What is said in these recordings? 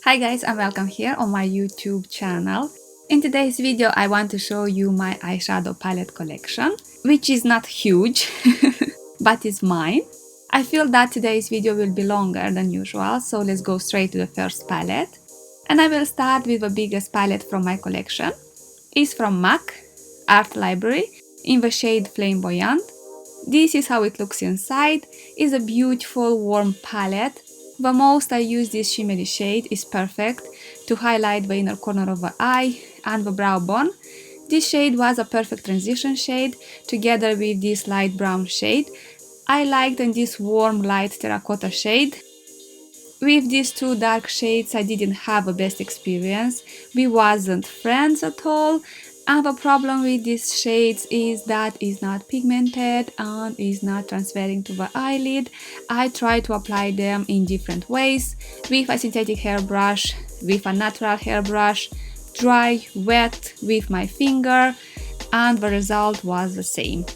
Hi guys, and welcome here on my YouTube channel. In today's video I want to show you my eyeshadow palette collection, which is not huge, but is mine. I feel that today's video will be longer than usual, so let's go straight to the first palette. And I will start with the biggest palette from my collection. It's from MAC Art Library in the shade Flamboyant. This is how it looks inside. It's a beautiful warm palette. The most I use this shimmery shade is perfect to highlight the inner corner of the eye and the brow bone. This shade was a perfect transition shade together with this light brown shade. I liked this warm light terracotta shade. With these two dark shades I didn't have a best experience. We wasn't friends at all. And the problem with these shades is that it's not pigmented and is not transferring to the eyelid. I try to apply them in different ways, with a synthetic hairbrush, with a natural hairbrush, dry, wet, with my finger, and the result was the same.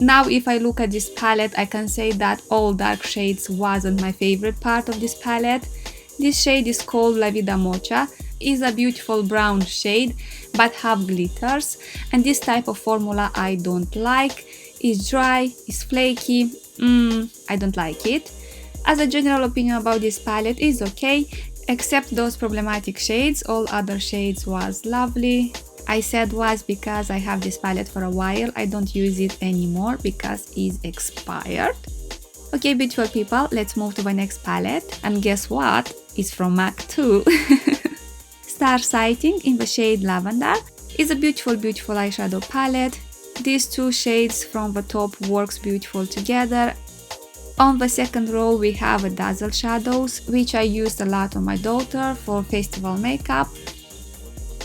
Now if I look at this palette, I can say that all dark shades wasn't my favorite part of this palette. This shade is called La Vida Mocha. Is a beautiful brown shade but have glitters, and this type of formula I don't like. It's dry, it's flaky, I don't like it. As a general opinion about this palette is okay, except those problematic shades. All other shades was lovely. I said was because I have this palette for a while. I don't use it anymore because it's expired. Okay, beautiful people, let's move to the next palette, and guess what? It's from MAC too. Star Sighting in the shade Lavender is a beautiful eyeshadow palette. These two shades from the top works beautiful together. On the second row we have a Dazzle shadows, which I used a lot on my daughter for festival makeup.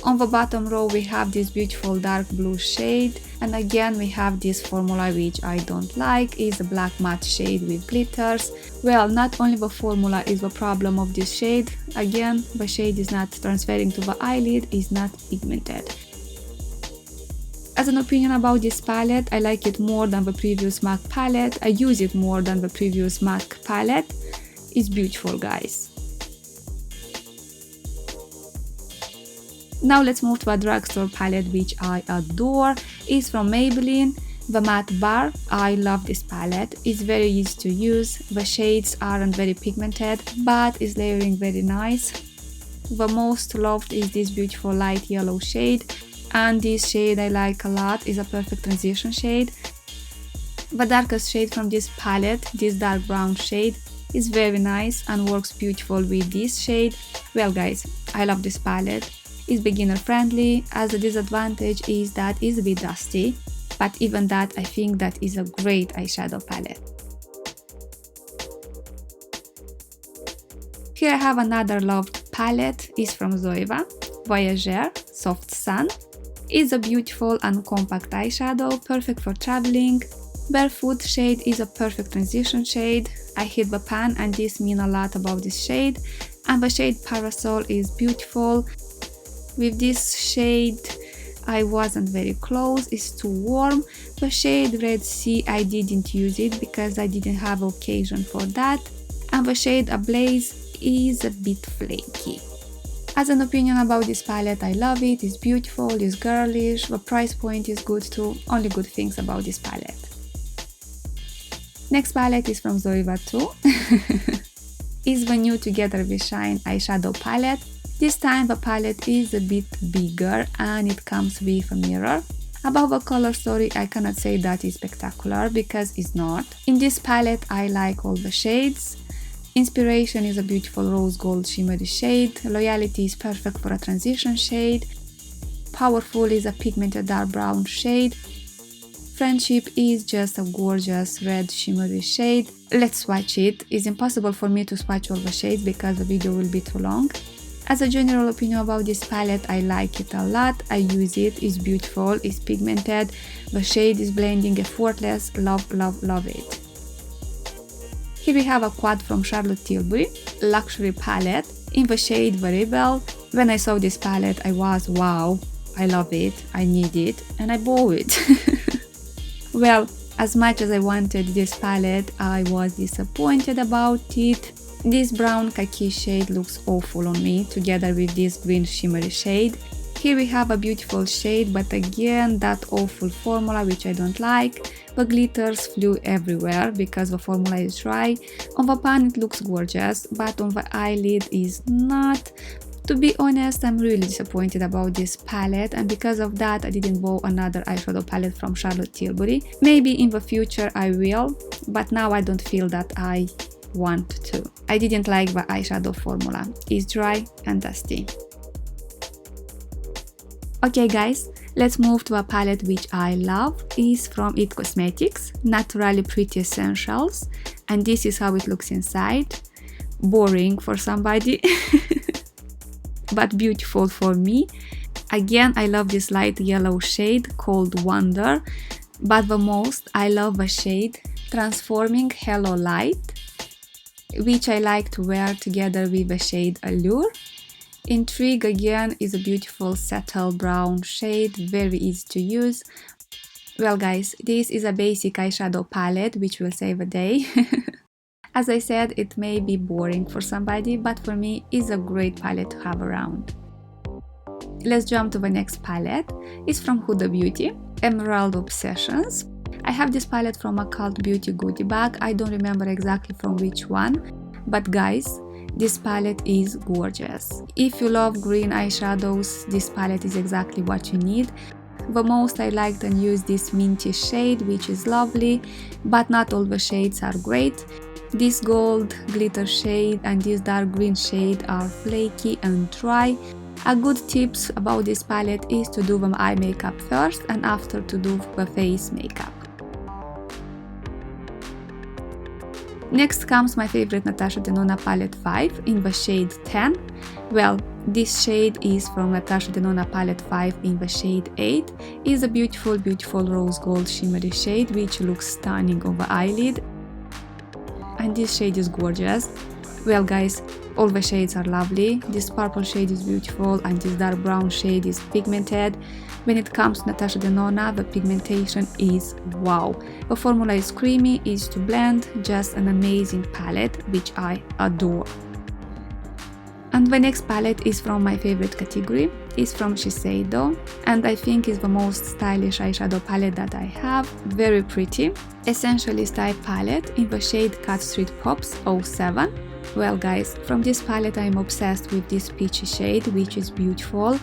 On the bottom row we have this beautiful dark blue shade, and again we have this formula which I don't like. Is a black matte shade with glitters. Well, not only the formula is the problem of this shade, again the shade is not transferring to the eyelid, is not pigmented. As an opinion about this palette, I like it more than the previous MAC palette. I use it more than the previous MAC palette. It's beautiful, guys. Now let's move to a drugstore palette which I adore. It's from Maybelline, the Matte Bar. I love this palette. It's very easy to use. The shades aren't very pigmented, but is layering very nice. The most loved is this beautiful light yellow shade, and this shade I like a lot. Is a perfect transition shade. The darkest shade from this palette, this dark brown shade, is very nice and works beautiful with this shade. Well guys, I love this palette. It's beginner friendly, as the disadvantage is that it's a bit dusty, but even that I think that is a great eyeshadow palette. Here I have another loved palette. It's from Zoya Voyager, Soft Sun. It's a beautiful and compact eyeshadow, perfect for traveling. Barefoot shade is a perfect transition shade. I hit the pan and this means a lot about this shade. And the shade Parasol is beautiful. With this shade I wasn't very close, it's too warm. The shade Red Sea I didn't use it because I didn't have occasion for that. And the shade Ablaze is a bit flaky. As an opinion about this palette, I love it, it's beautiful, it's girlish, the price point is good too, only good things about this palette. Next palette is from Zoya too. It's the new Together We Shine eyeshadow palette. This time the palette is a bit bigger and it comes with a mirror. About the color story I cannot say that is spectacular because it's not. In this palette I like all the shades. Inspiration is a beautiful rose gold shimmery shade. Loyalty is perfect for a transition shade. Powerful is a pigmented dark brown shade. Friendship is just a gorgeous red shimmery shade. Let's swatch it. It's impossible for me to swatch all the shades because the video will be too long. As a general opinion about this palette, I like it a lot. I use it, it's beautiful, it's pigmented, the shade is blending effortless, love, love, love it. Here we have a quad from Charlotte Tilbury, luxury palette, in the shade The Rebel. When I saw this palette I was wow, I love it, I need it, and I bought it. Well, as much as I wanted this palette, I was disappointed about it. This brown khaki shade looks awful on me, together with this green shimmery shade. Here we have a beautiful shade, but again that awful formula which I don't like. The glitters flew everywhere because the formula is dry. On the pan it looks gorgeous, but on the eyelid is not. To be honest, I'm really disappointed about this palette, and because of that I didn't buy another eyeshadow palette from Charlotte Tilbury. Maybe in the future I will, but now I don't feel that I want to. I didn't like the eyeshadow formula. It's dry and dusty. Okay guys, let's move to a palette which I love. It's from It Cosmetics, Naturally Pretty Essentials, and this is how it looks inside. Boring for somebody, but beautiful for me. Again, I love this light yellow shade called Wonder, but the most I love the shade Transforming Hello Light, which I like to wear together with the shade Allure. Intrigue again is a beautiful subtle brown shade, very easy to use. Well guys, this is a basic eyeshadow palette which will save a day. As I said, it may be boring for somebody, but for me it's a great palette to have around. Let's jump to the next palette. It's from Huda Beauty, Emerald Obsessions. I have this palette from a Cult Beauty goodie bag. I don't remember exactly from which one, but guys, this palette is gorgeous. If you love green eyeshadows, this palette is exactly what you need. The most I liked and used this minty shade, which is lovely, but not all the shades are great. This gold glitter shade and this dark green shade are flaky and dry. A good tips about this palette is to do the eye makeup first and after to do the face makeup. Next comes my favorite Natasha Denona palette 5 in the shade 10. Well, this shade is from Natasha Denona palette 5 in the shade 8. It's a beautiful rose gold shimmery shade which looks stunning on the eyelid. And this shade is gorgeous. Well guys, all the shades are lovely. This purple shade is beautiful and this dark brown shade is pigmented. When it comes to Natasha Denona, the pigmentation is wow. The formula is creamy, easy to blend, just an amazing palette which I adore. And the next palette is from my favorite category. It's from Shiseido and I think is the most stylish eyeshadow palette that I have. Very pretty. Essentialist type palette in the shade Cut Street Pops 07. Well guys, from this palette I'm obsessed with this peachy shade which is beautiful.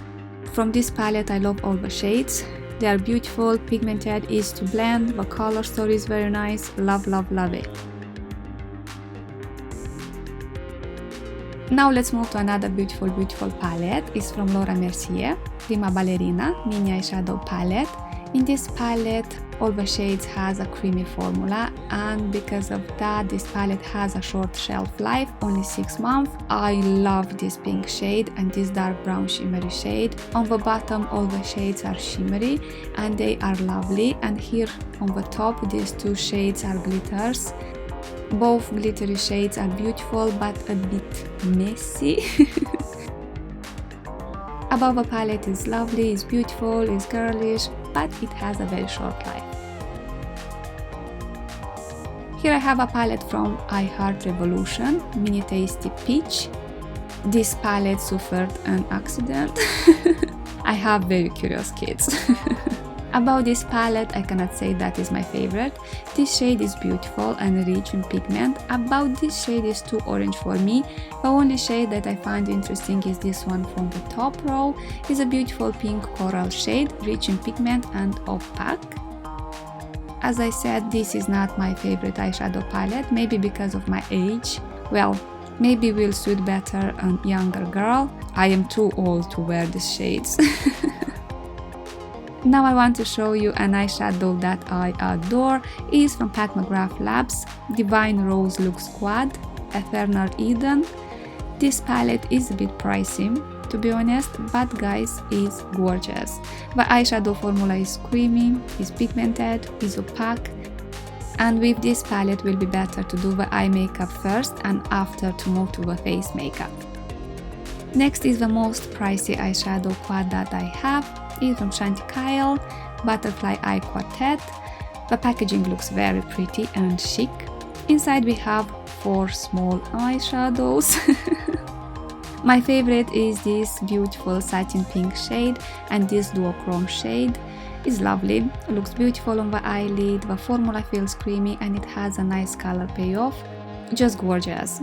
From this palette I love all the shades. They are beautiful, pigmented, easy to blend, the color story is very nice, love it. Now let's move to another beautiful palette. It's from Laura Mercier, Prima Ballerina Mini Eyeshadow Palette. In this palette all the shades has a creamy formula, and because of that this palette has a short shelf life, only 6 months. I love this pink shade and this dark brown shimmery shade. On the bottom all the shades are shimmery and they are lovely, and here on the top these two shades are glitters. Both glittery shades are beautiful but a bit messy. Above the palette is lovely, is beautiful, is girlish, but it has a very short life. Here I have a palette from I Heart Revolution, Mini Tasty Peach. This palette suffered an accident. I have very curious kids. About this palette, I cannot say that is my favorite. This shade is beautiful and rich in pigment. About this shade is too orange for me. The only shade that I find interesting is this one from the top row. It's a beautiful pink coral shade, rich in pigment and opaque. As I said, this is not my favorite eyeshadow palette, maybe because of my age. Well, maybe will suit better a younger girl. I am too old to wear these shades. Now I want to show you an eyeshadow that I adore. It is from McGrath Labs, Divine Rose Look Squad, Eternal Eden. This palette is a bit pricey, to be honest, but guys, is gorgeous. The eyeshadow formula is creamy, is pigmented, is opaque, and with this palette will be better to do the eye makeup first and after to move to the face makeup. Next is the most pricey eyeshadow quad that I have. It's from Shinykyle, Butterfly Eye Quartet. The packaging looks very pretty and chic. Inside we have 4 small eyeshadows. My favorite is this beautiful satin pink shade, and this duochrome shade is lovely, looks beautiful on the eyelid, the formula feels creamy and it has a nice color payoff, just gorgeous.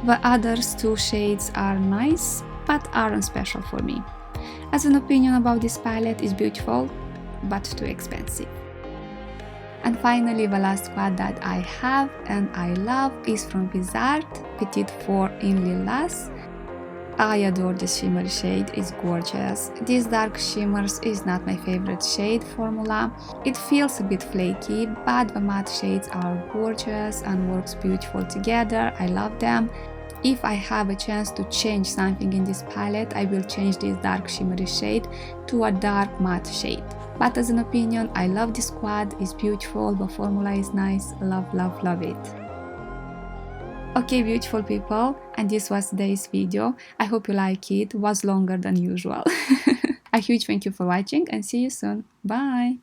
The others 2 shades are nice, but aren't special for me. As an opinion about this palette, is beautiful, but too expensive. And finally, the last quad that I have and I love is from this art, Petite 4 in Lilas. I adore this shimmery shade, it's gorgeous. This dark shimmers is not my favorite shade formula. It feels a bit flaky, but the matte shades are gorgeous and works beautiful together. I love them. If I have a chance to change something in this palette, I will change this dark shimmery shade to a dark matte shade. But as an opinion, I love this quad, it's beautiful, the formula is nice, love, love, love it. Okay, beautiful people, and this was today's video. I hope you like it, was longer than usual. A huge thank you for watching and see you soon. Bye!